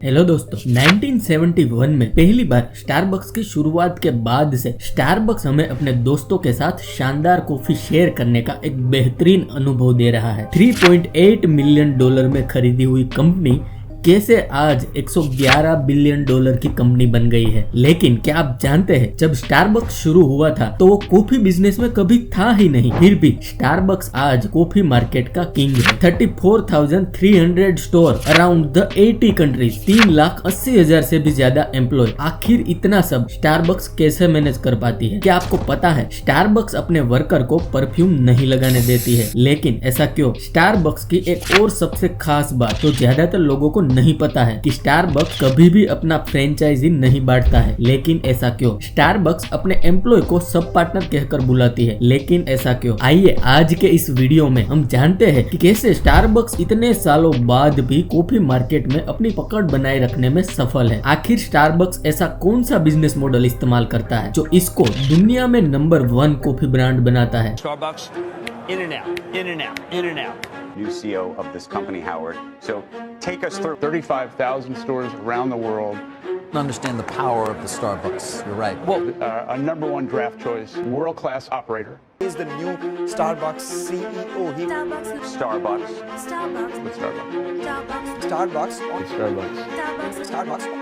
Hello दोस्तों, 1971 में पहली बार स्टारबक्स की शुरुआत के बाद से स्टारबक्स हमें अपने दोस्तों के साथ शानदार कॉफी शेयर करने का एक बेहतरीन अनुभव दे रहा है। $3.8 मिलियन में खरीदी हुई कंपनी कैसे आज 111 बिलियन डॉलर की कंपनी बन गई है। लेकिन क्या आप जानते हैं, जब स्टारबक्स शुरू हुआ था तो वो कॉफी बिजनेस में कभी था ही नहीं। फिर भी स्टारबक्स आज कॉफी मार्केट का किंग है। 34,300 स्टोर अराउंड द 80 कंट्रीज, 3,80,000 से भी ज्यादा एम्प्लॉय। आखिर इतना सब स्टारबक्स कैसे मैनेज कर पाती है? क्या आपको पता है स्टारबक्स अपने वर्कर को परफ्यूम नहीं लगाने देती है? लेकिन ऐसा क्यों? स्टारबक्स की एक और सबसे खास बात तो ज्यादातर लोगों को नहीं पता है कि स्टारबक्स कभी भी अपना फ्रेंचाइजी नहीं बांटता है। लेकिन ऐसा क्यों? स्टारबक्स अपने एम्प्लॉय को सब पार्टनर कहकर बुलाती है। लेकिन ऐसा क्यों? आइए आज के इस वीडियो में हम जानते हैं कि कैसे स्टारबक्स इतने सालों बाद भी कॉफी मार्केट में अपनी पकड़ बनाए रखने में सफल है। आखिर स्टारबक्स ऐसा कौन सा बिजनेस मॉडल इस्तेमाल करता है जो इसको दुनिया में नंबर 1 कॉफी ब्रांड बनाता है। Starbucks, in and out. New CEO of this company, Howard. So take us through 35,000 stores around the world. Understand the power of the Starbucks. You're right. Well, a number 1 draft choice, world-class operator. He's the new Starbucks CEO. Starbucks. With Starbucks. Starbucks. Starbucks.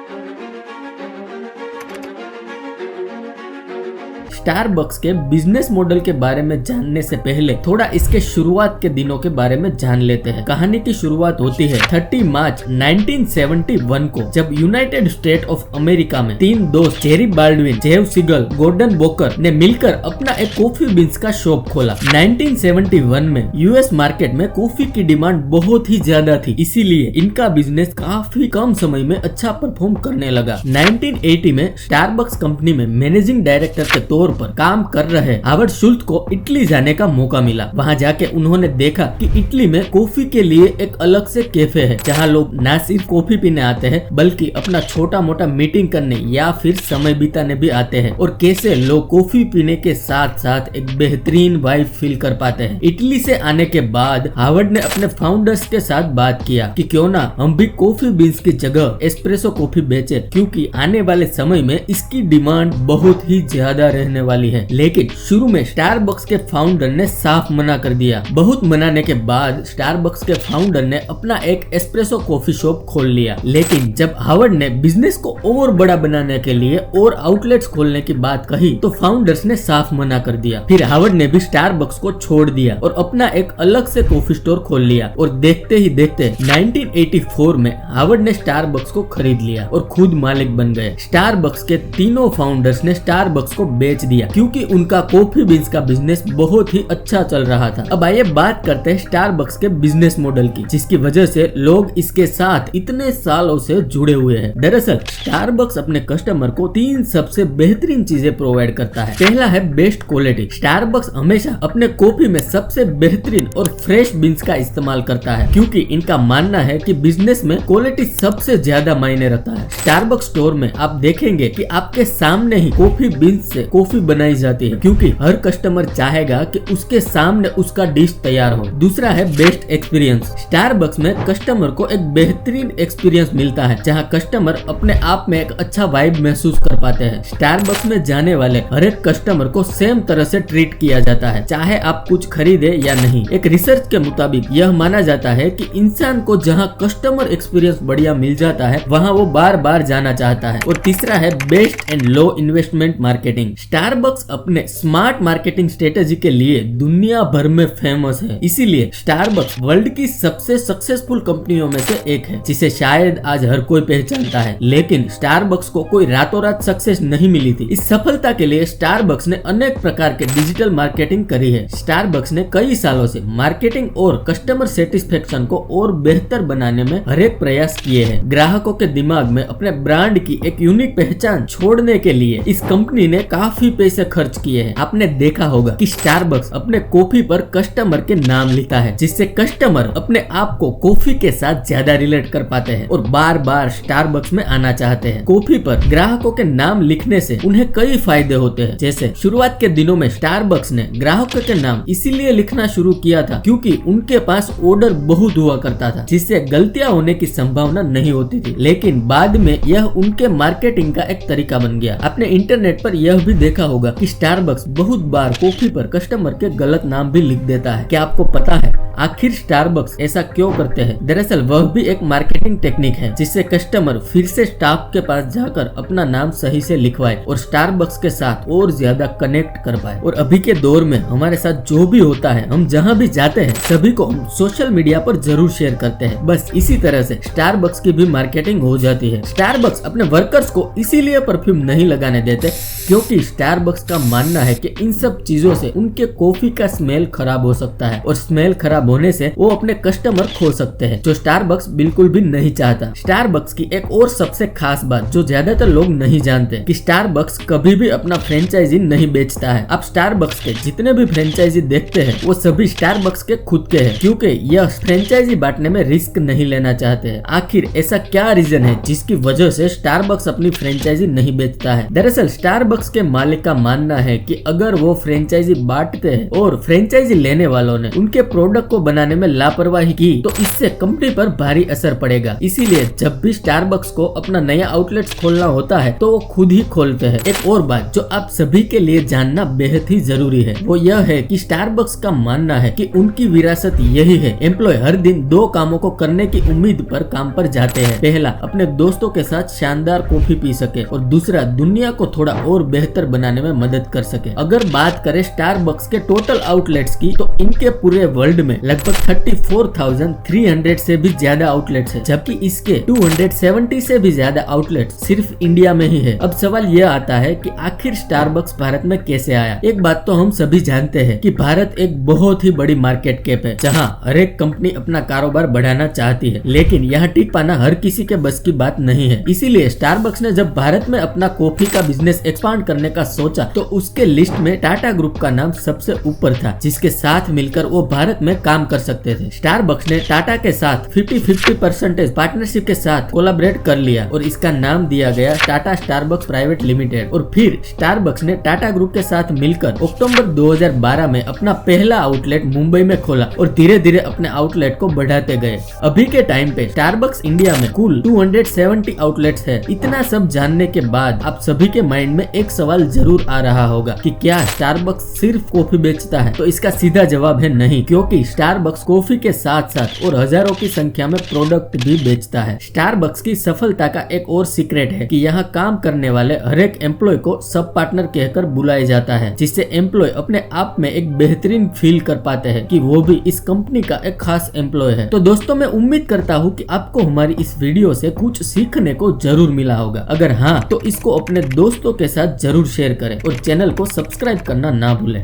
Starbucks के business model के बारे में जानने से पहले थोड़ा इसके शुरुआत के दिनों के बारे में जान लेते हैं। कहानी की शुरुआत होती है 30 मार्च 1971 को, जब यूनाइटेड स्टेट ऑफ अमेरिका में 3 दोस्त जेरी बाल्डविन, जेव सिगल, गॉर्डन बोकर ने मिलकर अपना एक कॉफी बीन्स का शॉप खोला। 1971 में यूएस मार्केट में कॉफी की डिमांड बहुत ही ज्यादा थी, इसीलिए इनका बिजनेस काफी कम समय में अच्छा परफॉर्म करने लगा। 1980 में स्टारबक्स कंपनी में मैनेजिंग डायरेक्टर के तौर पर काम कर रहे हावर्ड शुल्ट्ज को इटली जाने का मौका मिला। वहां जाके उन्होंने देखा कि इटली में कॉफी के लिए एक अलग से कैफे है, जहां लोग न सिर्फ कॉफी पीने आते हैं बल्कि अपना छोटा मोटा मीटिंग करने या फिर समय बिताने भी आते हैं, और कैसे लोग कॉफी पीने के साथ साथ एक बेहतरीन वाइब फील कर पाते हैं। इटली से आने के बाद हावर्ड ने अपने फाउंडर्स के साथ बात किया कि क्यों ना हम भी कॉफी बीन्स की जगह एस्प्रेसो कॉफी बेचे, क्योंकि आने वाले समय में इसकी डिमांड बहुत ही ज्यादा रहने वाली है। लेकिन शुरू में स्टारबक्स के फाउंडर ने साफ मना कर दिया। बहुत मनाने के बाद स्टारबक्स के फाउंडर ने अपना एक एस्प्रेसो कॉफी शॉप खोल लिया। लेकिन जब हावर्ड ने बिजनेस को और बड़ा बनाने के लिए और आउटलेट्स खोलने की बात कही तो फाउंडर्स ने साफ मना कर दिया। फिर हावर्ड ने भी स्टारबक्स को छोड़ दिया और अपना एक अलग से कॉफी स्टोर खोल लिया, और देखते ही देखते 1984 में हावर्ड ने स्टारबक्स को खरीद लिया और खुद मालिक बन गए। स्टारबक्स के तीनों फाउंडर्स ने स्टारबक्स को बेच दिया क्योंकि उनका कॉफी बीन्स का बिजनेस बहुत ही अच्छा चल रहा था। अब आइए बात करते हैं स्टारबक्स के बिजनेस मॉडल की, जिसकी वजह से लोग इसके साथ इतने सालों से जुड़े हुए हैं। दरअसल स्टारबक्स अपने कस्टमर को 3 सबसे बेहतरीन चीजें प्रोवाइड करता है। पहला है बेस्ट क्वालिटी। स्टारबक्स हमेशा अपने कॉफी में सबसे बेहतरीन और फ्रेश बीन्स का इस्तेमाल करता है, क्योंकि इनका मानना है कि बिजनेस में क्वालिटी सबसे ज्यादा मायने रखता है। स्टारबक्स स्टोर में आप देखेंगे कि आपके सामने ही कॉफी बीन्स से कॉफी बनाई जाती है, क्योंकि हर कस्टमर चाहेगा कि उसके सामने उसका डिश तैयार हो। दूसरा है बेस्ट एक्सपीरियंस। स्टारबक्स में कस्टमर को एक बेहतरीन एक्सपीरियंस मिलता है, जहां कस्टमर अपने आप में एक अच्छा वाइब महसूस कर पाते हैं। स्टारबक्स में जाने वाले हर एक कस्टमर को सेम तरह से ट्रीट किया जाता है, चाहे आप कुछ खरीदे या नहीं। एक रिसर्च के मुताबिक यह माना जाता है कि इंसान को जहां कस्टमर एक्सपीरियंस बढ़िया मिल जाता है वहां वो बार बार जाना चाहता है। और तीसरा है best and low investment marketing. Starbucks अपने स्मार्ट मार्केटिंग स्ट्रेटेजी के लिए दुनिया भर में फेमस है, इसीलिए स्टारबक्स वर्ल्ड की सबसे सक्सेसफुल कंपनियों में से एक है, जिसे शायद आज हर कोई पहचानता है। लेकिन स्टारबक्स को कोई रातों रात सक्सेस नहीं मिली थी। इस सफलता के लिए स्टारबक्स ने अनेक प्रकार के डिजिटल मार्केटिंग करी है। स्टारबक्स ने कई सालों से मार्केटिंग और कस्टमर सेटिस्फेक्शन को और बेहतर बनाने में हर एक प्रयास किए हैं। ग्राहकों के दिमाग में अपने ब्रांड की एक यूनिक पहचान छोड़ने के लिए इस कंपनी ने काफी पैसे खर्च किए हैं। आपने देखा होगा कि स्टारबक्स अपने कॉफी पर कस्टमर के नाम लिखता है, जिससे कस्टमर अपने आप को कॉफी के साथ ज्यादा रिलेट कर पाते हैं और बार बार स्टारबक्स में आना चाहते हैं। कॉफी पर ग्राहकों के नाम लिखने से उन्हें कई फायदे होते हैं। जैसे शुरुआत के दिनों में स्टारबक्स ने ग्राहकों के नाम इसीलिए लिखना शुरू किया था क्योंकि उनके पास ऑर्डर बहुत हुआ करता था, जिससे गलतियां होने की संभावना नहीं होती थी। लेकिन बाद में यह उनके मार्केटिंग का एक तरीका बन गया। आपने इंटरनेट पर यह भी देखा होगा कि स्टारबक्स बहुत बार कॉफी पर कस्टमर के गलत नाम भी लिख देता है। क्या आपको पता है आखिर स्टारबक्स ऐसा क्यों करते हैं? दरअसल वह भी एक मार्केटिंग टेक्निक है, जिससे कस्टमर फिर से स्टाफ के पास जाकर अपना नाम सही से लिखवाए और स्टारबक्स के साथ और ज्यादा कनेक्ट कर पाए। और अभी के दौर में हमारे साथ जो भी होता है, हम जहाँ भी जाते हैं सभी को हम सोशल मीडिया पर जरूर शेयर करते हैं। बस इसी तरह से स्टारबक्स की भी मार्केटिंग हो जाती है। स्टारबक्स अपने वर्कर्स को इसीलिए परफ्यूम नहीं लगाने देते क्योंकि स्टारबक्स का मानना है कि इन सब चीजों से उनके कॉफी का स्मेल खराब हो सकता है और स्मेल खराब होने से वो अपने कस्टमर खो सकते हैं, जो स्टारबक्स बिल्कुल भी नहीं चाहता। स्टारबक्स की एक और सबसे खास बात जो ज्यादातर लोग नहीं जानते कि स्टारबक्स कभी भी अपना फ्रेंचाइजी नहीं बेचता है। आप स्टारबक्स के जितने भी फ्रेंचाइजी देखते हैं वो सभी स्टारबक्स के खुद के हैं, क्योंकि यह फ्रेंचाइजी बांटने में रिस्क नहीं लेना चाहते हैं। आखिर ऐसा क्या रीजन है जिसकी वजह से स्टारबक्स अपनी फ्रेंचाइजी नहीं बेचता है? दरअसल स्टारबक्स के मालिक का मानना है कि अगर वो फ्रेंचाइजी बांटते हैं और फ्रेंचाइजी लेने वालों ने उनके प्रोडक्ट को बनाने में लापरवाही की तो इससे कंपनी पर भारी असर पड़ेगा। इसीलिए जब भी स्टारबक्स को अपना नया आउटलेट खोलना होता है तो वो खुद ही खोलते हैं। एक और बात जो आप सभी के लिए जानना बेहद ही जरूरी है वो यह है कि स्टारबक्स का मानना है कि उनकी विरासत यही है। एम्प्लॉय हर दिन दो कामों को करने की उम्मीद पर काम पर जाते हैं। पहला, अपने दोस्तों के साथ शानदार कॉफी पी सके और दूसरा, दुनिया को थोड़ा और बेहतर बनाने में मदद कर सके। अगर बात करें स्टारबक्स के टोटल आउटलेट्स की तो इनके पूरे वर्ल्ड में लगभग 34,300 से भी ज्यादा आउटलेट्स है, जबकि इसके 270 से भी ज्यादा आउटलेट्स सिर्फ इंडिया में ही है। अब सवाल यह आता है कि आखिर स्टारबक्स भारत में कैसे आया? एक बात तो हम सभी जानते हैं कि भारत एक बहुत ही बड़ी मार्केट कैप है, जहां हर एक कंपनी अपना कारोबार बढ़ाना चाहती है, लेकिन यहाँ टिक पाना हर किसी के बस की बात नहीं है। इसीलिए स्टारबक्स ने जब भारत में अपना कॉफी का बिजनेस एक्सपांड करने का सोचा तो उसके लिस्ट में टाटा ग्रुप का नाम सबसे ऊपर था, जिसके साथ मिलकर वो भारत में काम कर सकते थे। स्टारबक्स ने टाटा के साथ 50-50% पार्टनरशिप के साथ कोलैबोरेट कर लिया और इसका नाम दिया गया टाटा स्टारबक्स प्राइवेट लिमिटेड। और फिर स्टारबक्स ने टाटा ग्रुप के साथ मिलकर अक्टूबर 2012 में अपना पहला आउटलेट मुंबई में खोला और धीरे धीरे अपने आउटलेट को बढ़ाते गए। अभी के टाइम पे स्टारबक्स इंडिया में कुल 270 आउटलेट्स है। इतना सब जानने के बाद आप सभी के माइंड में एक सवाल जरूर आ रहा होगा कि क्या स्टारबक्स सिर्फ कॉफी बेचता है? तो इसका सीधा जवाब है नहीं, क्योंकि स्टारबक्स कॉफी के साथ साथ और हजारों की संख्या में प्रोडक्ट भी बेचता है। स्टारबक्स की सफलता का एक और सीक्रेट है कि यहाँ काम करने वाले हर एक एम्प्लॉय को सब पार्टनर कहकर बुलाया जाता है, जिससे एम्प्लॉय अपने आप में एक बेहतरीन फील कर पाते हैं कि वो भी इस कंपनी का एक खास एम्प्लॉय है। तो दोस्तों, मैं उम्मीद करता हूँ कि आपको हमारी इस वीडियो से कुछ सीखने को जरूर मिला होगा। अगर हाँ तो इसको अपने दोस्तों के साथ जरूर शेयर करें और चैनल को सब्सक्राइब करना ना भूलें।